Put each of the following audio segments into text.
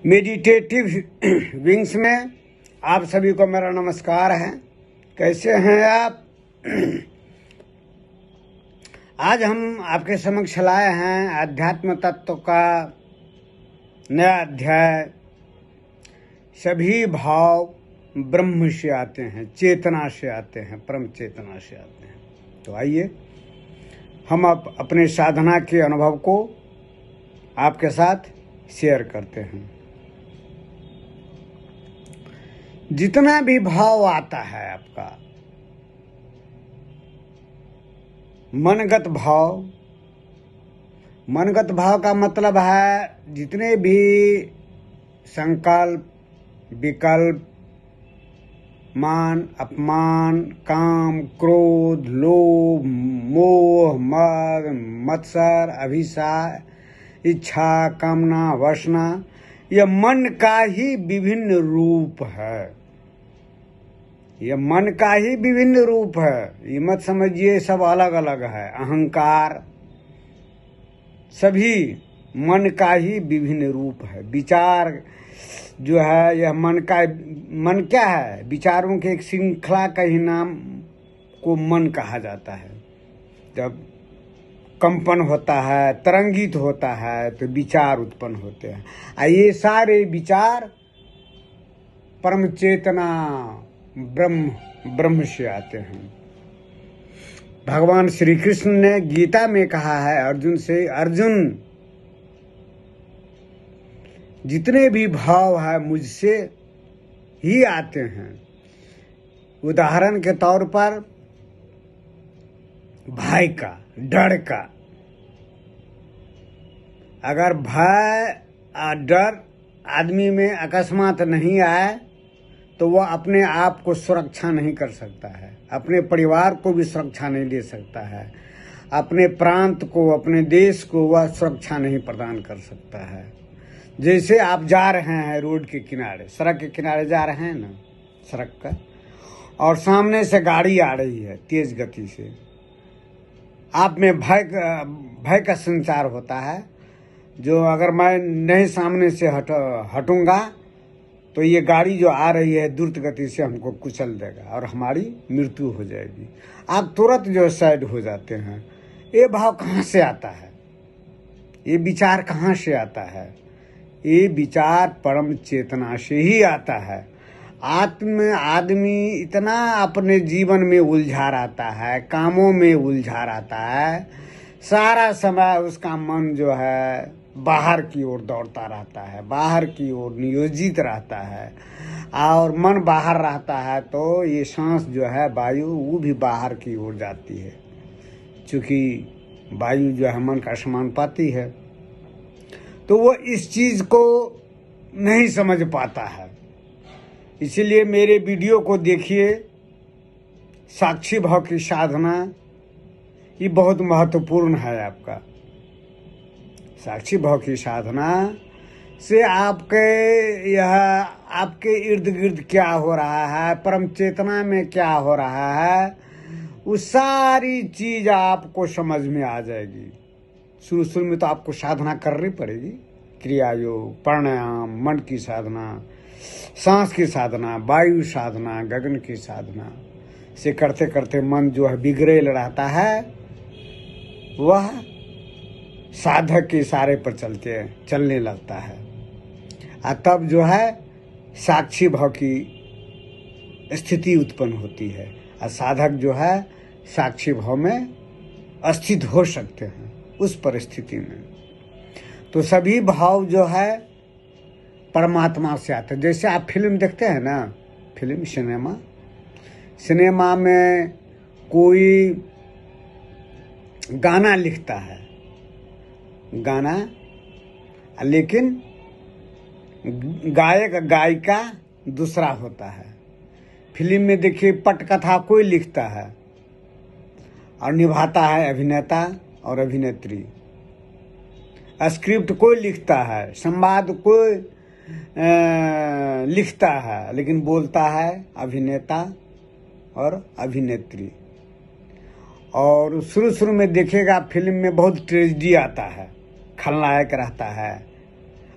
Meditative wings में आप सभी को मेरा नमस्कार है। कैसे हैं आप? आज हम आपके समक्ष लाए हैं अध्यात्म तत्व का नया अध्याय। सभी भाव ब्रह्म से आते हैं, चेतना से आते हैं, परम चेतना से आते हैं। तो आइए हम अपने साधना के अनुभव को आपके साथ शेयर करते हैं। जितना भी भाव आता है आपका, मनगत भाव का मतलब है जितने भी संकल्प, विकल्प, मान, अपमान, काम, क्रोध, लोभ, मोह, मद, मत्सर, अभिसार, इच्छा, कामना, वासना, यह मन का ही विभिन्न रूप है। यह मन का ही विभिन्न रूप है। ये मत समझिए सब अलग अलग है। अहंकार सभी मन का ही विभिन्न रूप है। विचार जो है यह मन क्या है? विचारों के एक श्रृंखला का ही नाम को मन कहा जाता है। जब कंपन होता है, तरंगित होता है तो विचार उत्पन्न होते हैं। ये सारे विचार परम चेतना ब्रह्म से आते हैं। भगवान श्री कृष्ण ने गीता में कहा है अर्जुन से, अर्जुन जितने भी भाव है मुझसे ही आते हैं। उदाहरण के तौर पर भय का, डर का। अगर भय और डर आदमी में अकस्मात नहीं आए तो वह अपने आप को सुरक्षा नहीं कर सकता है, अपने परिवार को भी सुरक्षा नहीं दे सकता है, अपने प्रांत को, अपने देश को वह सुरक्षा नहीं प्रदान कर सकता है। जैसे आप जा रहे हैं रोड के किनारे, सड़क के किनारे जा रहे हैं ना, सड़क का, और सामने से गाड़ी आ रही है तेज गति से, आप में भय का संचार होता है। जो अगर मैं नहीं सामने से हटूंगा तो ये गाड़ी जो आ रही है द्रुत गति से हमको कुचल देगा और हमारी मृत्यु हो जाएगी। आप तुरंत जो साइड हो जाते हैं। ये भाव कहाँ से आता है? ये विचार कहाँ से आता है? ये विचार परम चेतना से ही आता है। आदमी इतना अपने जीवन में उलझा रहता है, कामों में उलझा रहता है, सारा समय उसका मन जो है बाहर की ओर दौड़ता रहता है, बाहर की ओर नियोजित रहता है। और मन बाहर रहता है तो ये सांस जो है, वायु, वो भी बाहर की ओर जाती है। चूँकि वायु जो है मन का समानुपाती है, तो वो इस चीज़ को नहीं समझ पाता है। इसीलिए मेरे वीडियो को देखिए। साक्षी भाव की साधना ये बहुत महत्वपूर्ण है आपका। साक्षी भाव की साधना से आपके इर्द गिर्द क्या हो रहा है, परम चेतना में क्या हो रहा है, वो सारी चीज आपको समझ में आ जाएगी। शुरू में तो आपको साधना करनी पड़ेगी। क्रिया योग, प्राणायाम, मन की साधना, सांस की साधना, वायु साधना, गगन की साधना से करते करते मन जो है बिगड़ेल रहता है, वह साधक के इशारे पर चलने लगता है। और तब जो है साक्षी भाव की स्थिति उत्पन्न होती है और साधक जो है साक्षी भाव में स्थित हो सकते हैं उस परिस्थिति में। तो सभी भाव जो है परमात्मा से आते हैं। जैसे आप फिल्म देखते हैं ना, फिल्म, सिनेमा में कोई गाना लिखता है, लेकिन गायक गायिका दूसरा होता है। फिल्म में देखिए पटकथा कोई लिखता है और निभाता है अभिनेता और अभिनेत्री। स्क्रिप्ट कोई लिखता है, संवाद कोई लिखता है, लेकिन बोलता है अभिनेता और अभिनेत्री। और शुरू में देखिएगा फिल्म में बहुत ट्रेजेडी आता है, खलनायक रहता है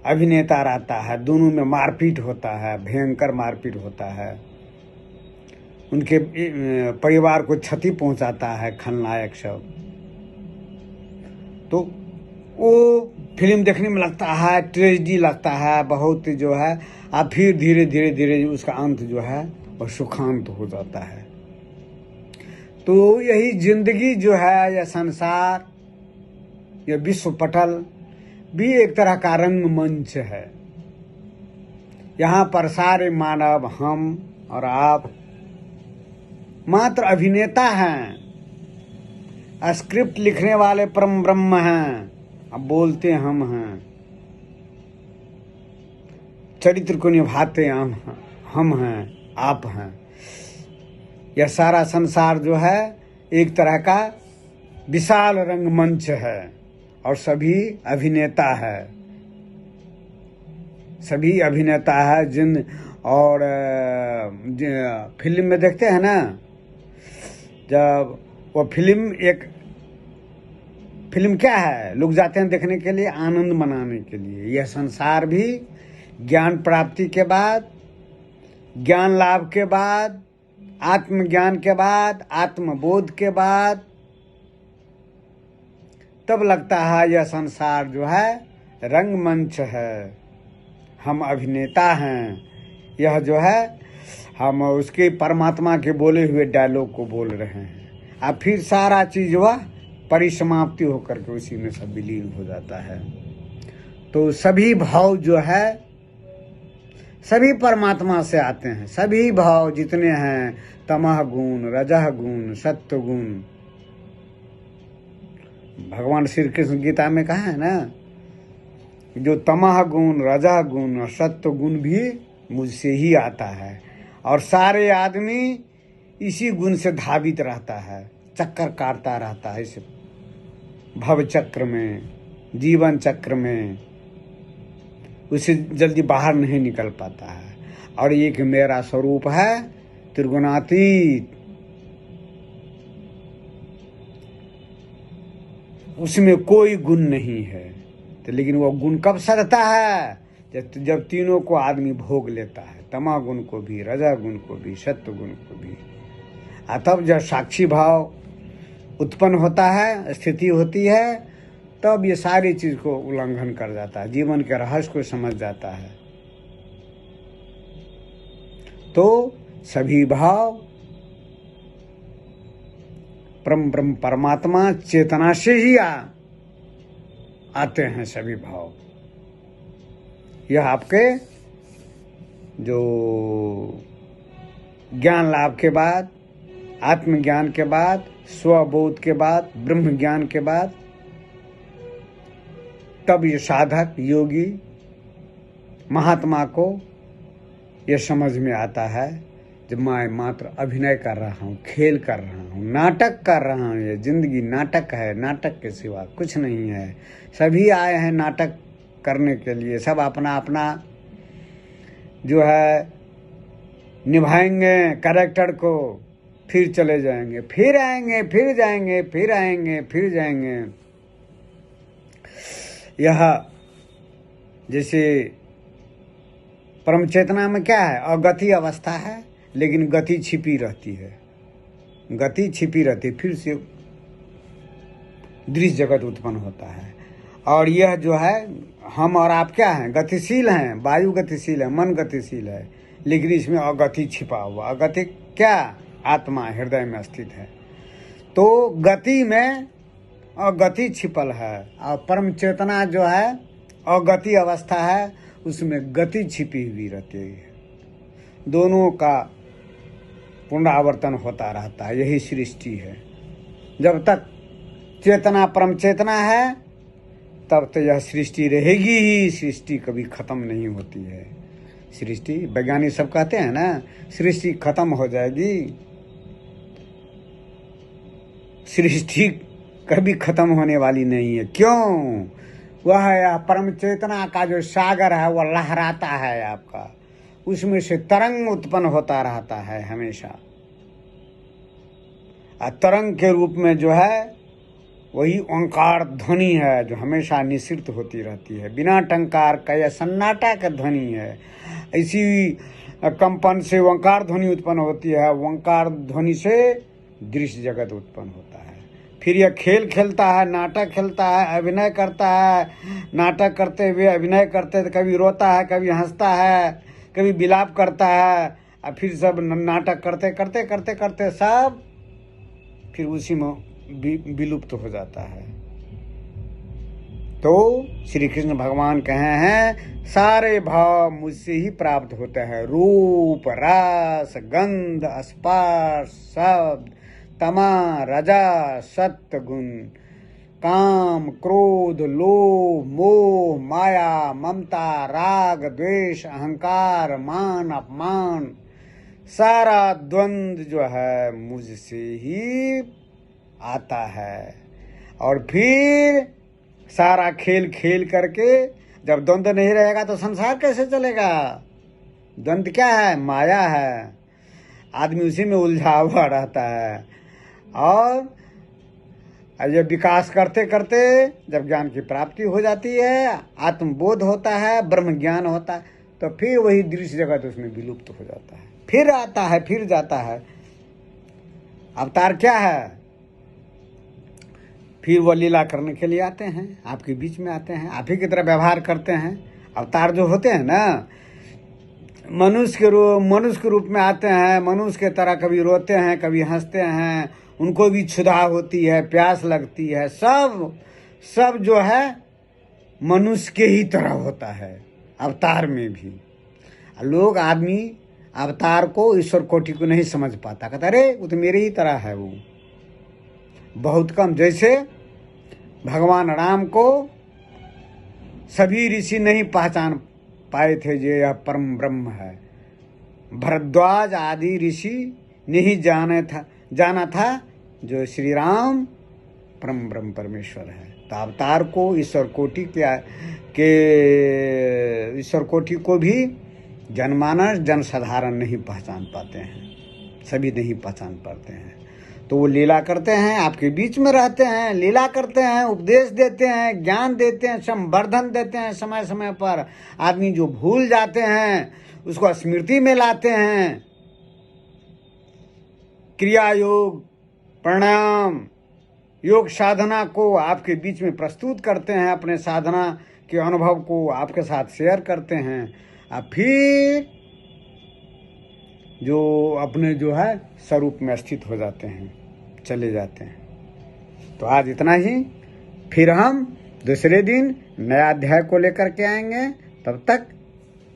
अभिनेता रहता है, दोनों में मारपीट होता है, भयंकर मारपीट होता है, उनके परिवार को क्षति पहुंचाता है खलनायक सब। तो वो फिल्म देखने में लगता है ट्रेजेडी लगता है बहुत जो है, और फिर धीरे धीरे धीरे उसका अंत जो है वह सुखांत हो जाता है। तो यही जिंदगी जो है, यह संसार, यह विश्व पटल भी एक तरह का रंगमंच है। यहाँ पर सारे मानव, हम और आप मात्र अभिनेता हैं, स्क्रिप्ट लिखने वाले परम ब्रह्म हैं, अब बोलते हम हैं, चरित्र को निभाते हम हैं, आप हैं। यह सारा संसार जो है एक तरह का विशाल रंगमंच है और सभी अभिनेता है, सभी अभिनेता है। जिन और फिल्म में देखते हैं ना, जब वो फिल्म क्या है, लोग जाते हैं देखने के लिए, आनंद मनाने के लिए। यह संसार भी ज्ञान प्राप्ति के बाद, ज्ञान लाभ के बाद, आत्मज्ञान के बाद, आत्मबोध के बाद, तब लगता है यह संसार जो है रंगमंच है, हम अभिनेता हैं। यह जो है हम उसके परमात्मा के बोले हुए डायलॉग को बोल रहे हैं, अब फिर सारा चीज वह परिसमाप्ति होकर के उसी में सब विलीन हो जाता है। तो सभी भाव जो है सभी परमात्मा से आते हैं, सभी भाव जितने हैं, तमह गुण, रजह गुण, सत्व गुण। भगवान श्री कृष्ण गीता में कहा है ना, जो तमह गुण, रजह गुण और सत्व गुण भी मुझसे ही आता है, और सारे आदमी इसी गुण से धावित रहता है, चक्कर काटता रहता है इस भव चक्र में, जीवन चक्र में, उसे जल्दी बाहर नहीं निकल पाता है। और एक मेरा स्वरूप है त्रिगुणातीत, उसमें कोई गुण नहीं है। तो लेकिन वो गुण कब सधता है, जब तीनों को आदमी भोग लेता है, तमा गुण को भी, रजा गुण को भी, सत्व गुण को भी। तब जब साक्षी भाव उत्पन्न होता है, स्थिति होती है, तब ये सारी चीज को उल्लंघन कर जाता है, जीवन के रहस्य को समझ जाता है। तो सभी भाव ब्रह्म परमात्मा चेतना से ही आते हैं सभी भाव। यह आपके जो ज्ञान लाभ के बाद, आत्मज्ञान के बाद, स्वबोध के बाद, ब्रह्म ज्ञान के बाद, तब ये साधक योगी महात्मा को यह समझ में आता है, जब मैं मात्र अभिनय कर रहा हूँ, खेल कर रहा हूँ, नाटक कर रहा हूँ। ये जिंदगी नाटक है, नाटक के सिवा कुछ नहीं है। सभी आए हैं नाटक करने के लिए, सब अपना अपना जो है निभाएंगे कैरेक्टर को, फिर चले जाएंगे, फिर आएंगे, फिर जाएंगे, फिर आएंगे, फिर जाएंगे। यह जैसे परम चेतना में क्या है, अगति अवस्था है, लेकिन गति छिपी रहती है, गति छिपी रहती है, फिर से दृश्य जगत उत्पन्न होता है। और यह जो है हम और आप क्या हैं, गतिशील हैं, वायु गतिशील है, मन गतिशील है, लेकिन इसमें अगति छिपा हुआ। अगति क्या, आत्मा हृदय में स्थित है। तो गति में अगति छिपल है, और परम चेतना जो है अगति अवस्था है, उसमें गति छिपी हुई रहती है। दोनों का पुनरावर्तन होता रहता है, यही सृष्टि है। जब तक चेतना परम चेतना है, तब तो यह सृष्टि रहेगी ही, सृष्टि कभी खत्म नहीं होती है। सृष्टि, वैज्ञानिक सब कहते हैं ना, सृष्टि खत्म हो जाएगी, सृष्टि कभी खत्म होने वाली नहीं है। क्यों? वह परम चेतना का जो सागर है वह लहराता है आपका, उसमें से तरंग उत्पन्न होता रहता है हमेशा। तरंग के रूप में जो है वही ओंकार ध्वनि है जो हमेशा निश्चित होती रहती है, बिना टंकार का यह सन्नाटा का ध्वनि है। इसी कंपन से ओंकार ध्वनि उत्पन्न होती है, ओंकार ध्वनि से दृश्य जगत उत्पन्न होता है। फिर यह खेल खेलता है, नाटक खेलता है, अभिनय करता है, नाटक करते हुए अभिनय करते कभी रोता है, कभी हंसता है, कभी विलाप करता है, और फिर सब नाटक करते करते करते करते सब फिर उसी में विलुप्त हो जाता है। तो श्री कृष्ण भगवान कहे हैं सारे भाव मुझसे ही प्राप्त होते हैं, रूप रस गंध स्पर्श शब्द तमा रजा सत्य गुण, काम क्रोध लोभ मोह माया ममता राग द्वेष अहंकार मान अपमान, सारा द्वंद्व जो है मुझसे ही आता है। और फिर सारा खेल खेल करके जब द्वंद्व नहीं रहेगा तो संसार कैसे चलेगा? द्वंद्व क्या है? माया है। आदमी उसी में उलझा हुआ रहता है। और जब विकास करते करते जब ज्ञान की प्राप्ति हो जाती है, आत्मबोध होता है, ब्रह्म ज्ञान होता है, तो फिर वही दृश्य जगत उसमें विलुप्त हो जाता है, फिर आता है, फिर जाता है। अवतार क्या है? फिर वो लीला करने के लिए आते हैं, आपके बीच में आते हैं, आप ही की तरह व्यवहार करते हैं। अवतार जो होते हैं ना, मनुष्य के रूप में आते हैं, मनुष्य के तरह कभी रोते हैं, कभी हंसते हैं, उनको भी क्षुधा होती है, प्यास लगती है, सब जो है मनुष्य के ही तरह होता है अवतार में भी। लोग आदमी अवतार को, ईश्वर कोटि को नहीं समझ पाता, कहता अरे वो तो मेरे ही तरह है। वो बहुत कम, जैसे भगवान राम को सभी ऋषि नहीं पहचान पाए थे जो यह परम ब्रह्म है। भरद्वाज आदि ऋषि ने ही जाना था जो श्री राम परम ब्रह्म परमेश्वर है। तो अवतार को ईश्वर कोटि को भी जनमानस जनसाधारण नहीं पहचान पाते हैं, सभी नहीं पहचान पाते हैं। तो वो लीला करते हैं, आपके बीच में रहते हैं, लीला करते हैं, उपदेश देते हैं, ज्ञान देते हैं, संवर्धन देते हैं। समय समय पर आदमी जो भूल जाते हैं उसको स्मृति में लाते हैं। क्रिया योग प्राणायाम योग साधना को आपके बीच में प्रस्तुत करते हैं, अपने साधना के अनुभव को आपके साथ शेयर करते हैं। अब फिर जो अपने जो है स्वरूप में स्थित हो जाते हैं, चले जाते हैं। तो आज इतना ही, फिर हम दूसरे दिन नया अध्याय को लेकर के आएंगे। तब तक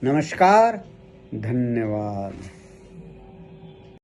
नमस्कार, धन्यवाद।